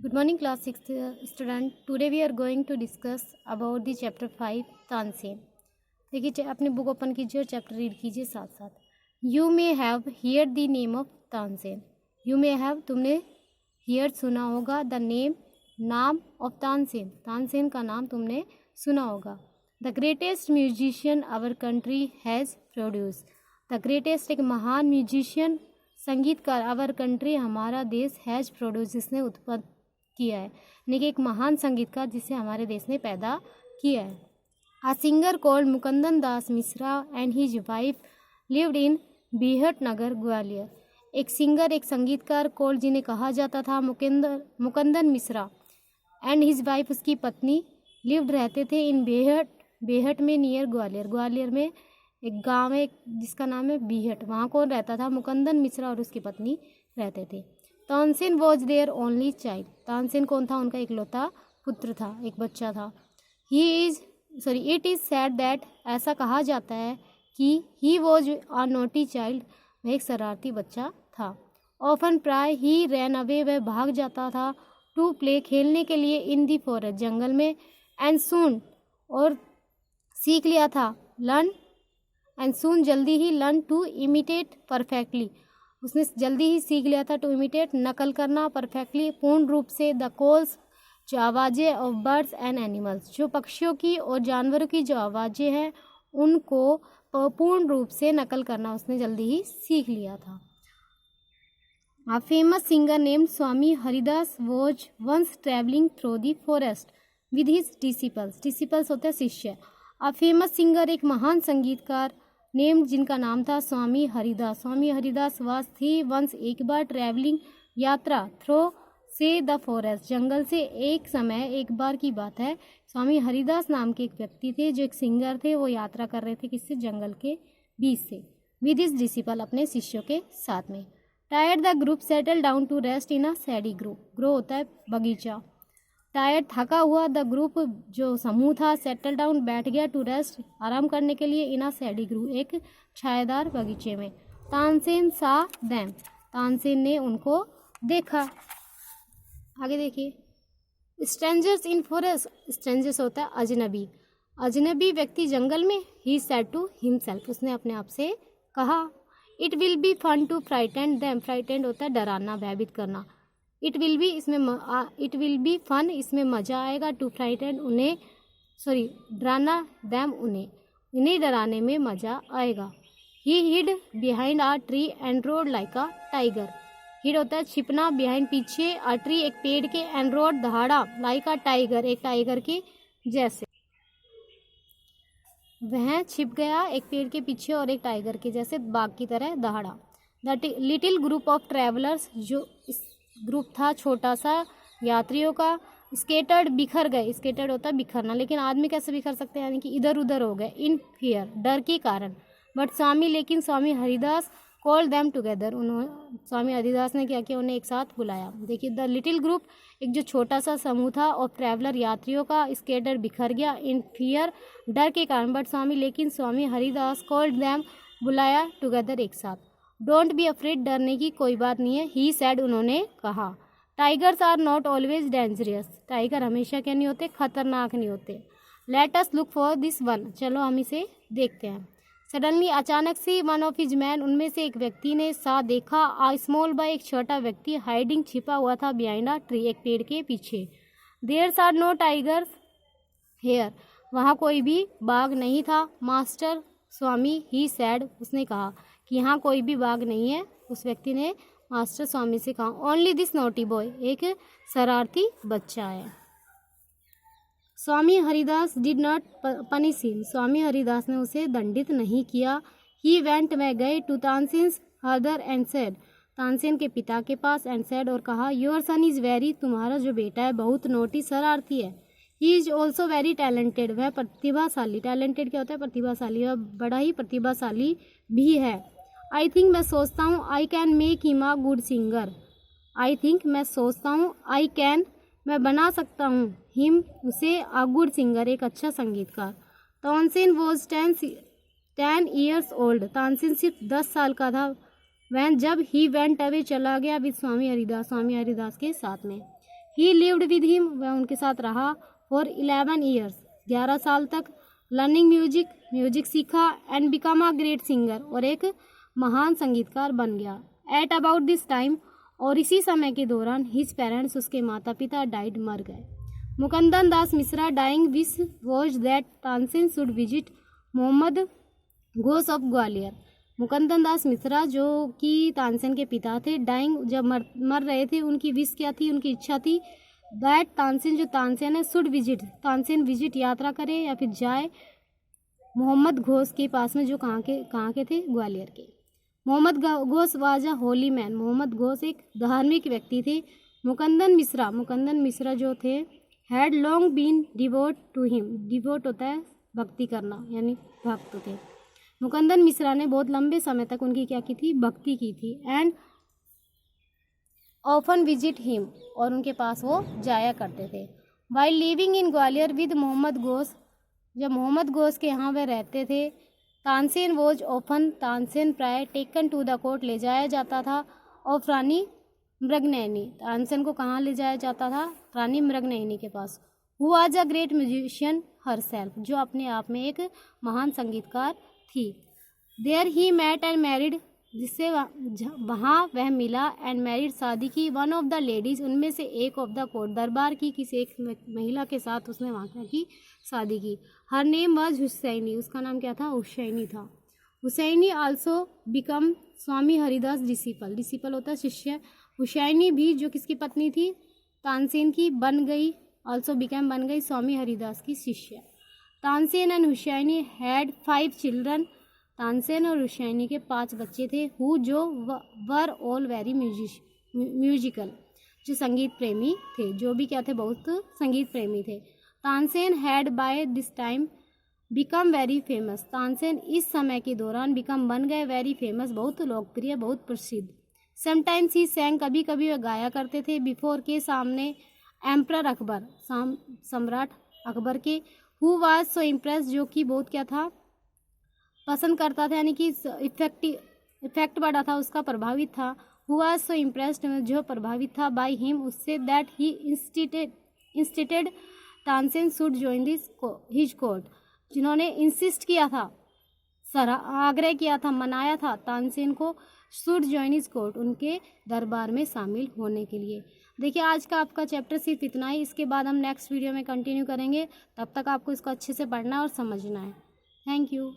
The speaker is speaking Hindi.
Good morning, class 6th student. Today we are going to discuss about the chapter 5 Tansen. देखिए अपनी बुक ओपन कीजिए और चैप्टर रीड कीजिए साथ साथ. You may have hear the name of Tansen. You may have तुमने हियर सुना होगा द नेम नाम ऑफ तानसेन. तानसेन का नाम तुमने सुना होगा. The greatest musician our country has produce. The greatest एक महान म्यूजिशियन संगीतकार आवर कंट्री हमारा देश हैज़ प्रोड्यूस जिसने उत्पन्न किया है, यानी कि एक महान संगीतकार जिसे हमारे देश ने पैदा किया है. A singer called Mukundan Das Mishra and his wife lived in Behat Nagar Gwalior. एक सिंगर एक संगीतकार कॉल्ड जिन्हें कहा जाता था Mukundan Mishra and his wife उसकी पत्नी लिव्ड रहते थे इन बेहट में नियर ग्वालियर. ग्वालियर में एक गांव है जिसका नाम है बीहट. वहाँ कौन रहता था? मुकुंदन मिश्रा और उसकी पत्नी रहते थे. Tansen was their only child. Tansen कौन था? उनका इकलौता पुत्र था, एक बच्चा था. इट इज़ सैड दैट ऐसा कहा जाता है कि he was a naughty child. वह एक शरारती बच्चा था. ऑफन प्राय ही रैन अवे वह भाग जाता था टू प्ले खेलने के लिए इन दी फॉरेस्ट जंगल में. एंड सून और सीख लिया था लर्न एंड सून जल्दी ही लर्न टू इमिटेट परफेक्टली. उसने जल्दी ही सीख लिया था टू इमिटेट नकल करना परफेक्टली पूर्ण रूप से द कॉल्स जो आवाज़ें ऑफ बर्ड्स एंड एनिमल्स जो पक्षियों की और जानवरों की जो आवाज़ें हैं उनको पूर्ण रूप से नकल करना उसने जल्दी ही सीख लिया था. A famous singer named Swami Haridas was once traveling through the forest with his disciples. Disciples होते हैं शिष्य. A famous singer एक महान संगीतकार नेम्ड जिनका नाम था स्वामी हरिदास. स्वामी हरिदास वास थी वंस एक बार ट्रैवलिंग यात्रा थ्रो से द फॉरेस्ट जंगल से. एक समय एक बार की बात है. स्वामी हरिदास नाम के एक व्यक्ति थे जो एक सिंगर थे. वो यात्रा कर रहे थे किससे? जंगल के बीच से विद हिज डिसिपल अपने शिष्यों के साथ में. Tired the group settle down to rest in a shady grove. Grove होता है बगीचा. टायर्ड थका हुआ द ग्रुप जो समूह था सेटल डाउन बैठ गया टू रेस्ट आराम करने के लिए इन अ सैडी ग्रू एक छायादार बगीचे में. तानसेन सा दैम. तानसेन ने उनको देखा. आगे देखिए. स्ट्रेंजर्स इन फॉरेस्ट. स्ट्रेंजर्स होता है अजनबी. अजनबी व्यक्ति जंगल में. ही सेड टू हिमसेल्फ उसने अपने आप से कहा. It will be fun to frightened them. Frightened होता है डराना भयभीत करना. इट विल बी फन इसमें मज़ा आएगा. टू फ्राइटेंड उन्हें डराना दैम उन्हें डराने में मज़ा आएगा. He hid behind a tree and roared like a tiger. Hid होता है छिपना. बिहाइंड पीछे. आ ट्री एक पेड़ के. एंड रोड दहाड़ा. लाइक अ टाइगर एक टाइगर के जैसे. वह छिप गया एक पेड़ के पीछे और एक टाइगर के जैसे बाघ की तरह दहाड़ा. The little group of travellers जो ग्रुप था छोटा सा यात्रियों का. स्केटर्ड बिखर गए. स्केटर्ड होता है बिखरना. लेकिन आदमी कैसे बिखर सकते हैं? यानी कि इधर उधर हो गए. इन फियर डर के कारण. But Swami Haridas called them together. Swami Haridas ने क्या किया? उन्हें एक साथ बुलाया. देखिए द लिटिल ग्रुप एक जो छोटा सा समूह था ऑफ ट्रैवलर यात्रियों का. स्केटर बिखर गया इन फियर डर के कारण. But Swami Haridas called them बुलाया टुगेदर एक साथ. डोंट बी अफ्रेड डरने की कोई बात नहीं है. ही सैड उन्होंने कहा. Tigers are not always dangerous. Tiger हमेशा क्या नहीं होते? खतरनाक नहीं होते. Let us look for this one. चलो हम इसे देखते हैं. सडनली अचानक से वन ऑफ हिज मैन उनमें से एक व्यक्ति ने सा देखा. आ स्मॉल बॉय एक छोटा व्यक्ति हाइडिंग छिपा हुआ था बिहाइंड अ ट्री एक पेड़ के पीछे. There's are no tigers here. वहाँ कोई भी बाघ नहीं था. मास्टर स्वामी ही सैड उसने कहा कि यहाँ कोई भी बाघ नहीं है. उस व्यक्ति ने मास्टर स्वामी से कहा. ओनली दिस नोटी बॉय एक शरारती बच्चा है. Swami Haridas did not punish him. Swami Haridas ने उसे दंडित नहीं किया. ही वेंट वह गए to Tansen's father and said. Tansen के पिता के पास एंड सेड और कहा. योर सन इज़ वेरी तुम्हारा जो बेटा है बहुत नोटी शरारती है. He is also very talented वह प्रतिभाशाली. टैलेंटेड क्या होता है? प्रतिभाशाली. वह बड़ा ही प्रतिभाशाली भी है. आई थिंक मैं सोचता हूँ I can make him a good singer. I think मैं सोचता हूँ आई कैन मैं बना सकता हूँ हिम उसे अ गुड सिंगर एक अच्छा संगीतकार. Tansen was 10 years old. Tansen सिर्फ 10 साल का था. वह जब ही वेंट अवे चला गया विद स्वामी हरिदास के साथ में. ही लिव्ड विद हिम, वह उनके साथ रहा फॉर 11 ईयर्स, 11 साल तक, लर्निंग म्यूजिक, म्यूजिक सीखा, and become a great singer, और एक महान संगीतकार बन गया। एट अबाउट दिस टाइम, और इसी समय के दौरान, हिज पेरेंट्स, उसके माता पिता, डाइड, मर गए। Mukundan Das Mishra dying wish was that Tansen should visit Mohammad Ghaus of Gwalior. Mukundan Das Mishra जो कि तानसेन के पिता थे, डाइंग जब मर रहे थे, उनकी विश क्या थी, उनकी इच्छा थी दैट तानसेन, जो तानसेन है, शुड विजिट, तानसेन विजिट, यात्रा करे या फिर जाए मोहम्मद घोष के पास में, जो कहाँ के थे, ग्वालियर के। Mohammad Ghosh was a holy man, Mohammad Ghosh एक धार्मिक व्यक्ति थे। मुकुंदन मिश्रा जो थे, had long been devote to him, devote होता है भक्ति करना, यानी भक्त थे। मुकुंदन मिश्रा ने बहुत लंबे समय तक उनकी क्या की थी, भक्ति की थी। एंड ऑफन विजिट हिम, और उनके पास वो जाया करते थे। While living in Gwalior with Mohammad Ghosh, जब मोहम्मद घोष के यहाँ वह रहते थे, तानसेन वॉज ऑफन, तानसेन प्राय टेकन टू द कोर्ट, ले जाया जाता था, और रानी मृगनयनी, तानसेन को कहाँ ले जाया जाता था, रानी मृगनयनी के पास। Who was a great musician herself, जो अपने आप में एक महान संगीतकार थी। There he met and married, जिससे वहाँ वह मिला, एंड मैरिड, शादी की, वन ऑफ द लेडीज, उनमें से एक ऑफ द कोर्ट, दरबार की किसी एक महिला के साथ उसने वहाँ की शादी की। हर नेम वाज हुसैनी, उसका नाम क्या था, हुसैनी था। हुसैनी आल्सो बिकम स्वामी हरिदास डिसिपल, डिसिपल होता है शिष्य। हुसैनी भी, जो किसकी पत्नी थी, तानसेन की, बन गई, आल्सो बिकम, बन गई स्वामी हरिदास की शिष्य। Tansen and Husaini had 5 children, Tansen और हुसैनी के 5 बच्चे थे। हु, जो वर ऑल वेरी म्यूजिकल, जो संगीत प्रेमी थे, जो भी क्या थे, बहुत संगीत प्रेमी थे। Tansen had by this time become very famous, Tansen इस समय के दौरान बिकम, बन गए, वेरी फेमस, बहुत लोकप्रिय, बहुत प्रसिद्ध। समटाइम्स ही सैंग, कभी कभी वह गाया करते थे, बिफोर, के सामने, एम्परर अकबर, सम्राट अकबर के। हु वाज सो इम्प्रेस, जो कि बहुत क्या था, पसंद करता था, यानी कि इफेक्ट बड़ा था उसका, प्रभावित था। हु वाज सो इम्प्रेस्ड, जो प्रभावित था, बाय हिम, उससे, that he insisted Tansen should join this his court, जिन्होंने इंसिस्ट किया था, आग्रह किया था, मनाया था तानसेन को, शुड ज्वाइन हिज कोर्ट, उनके दरबार में शामिल होने के लिए। देखिए आज का आपका चैप्टर सिर्फ इतना ही, इसके बाद हम नेक्स्ट वीडियो में कंटिन्यू करेंगे। तब तक आपको इसको अच्छे से पढ़ना और समझना है। Thank you.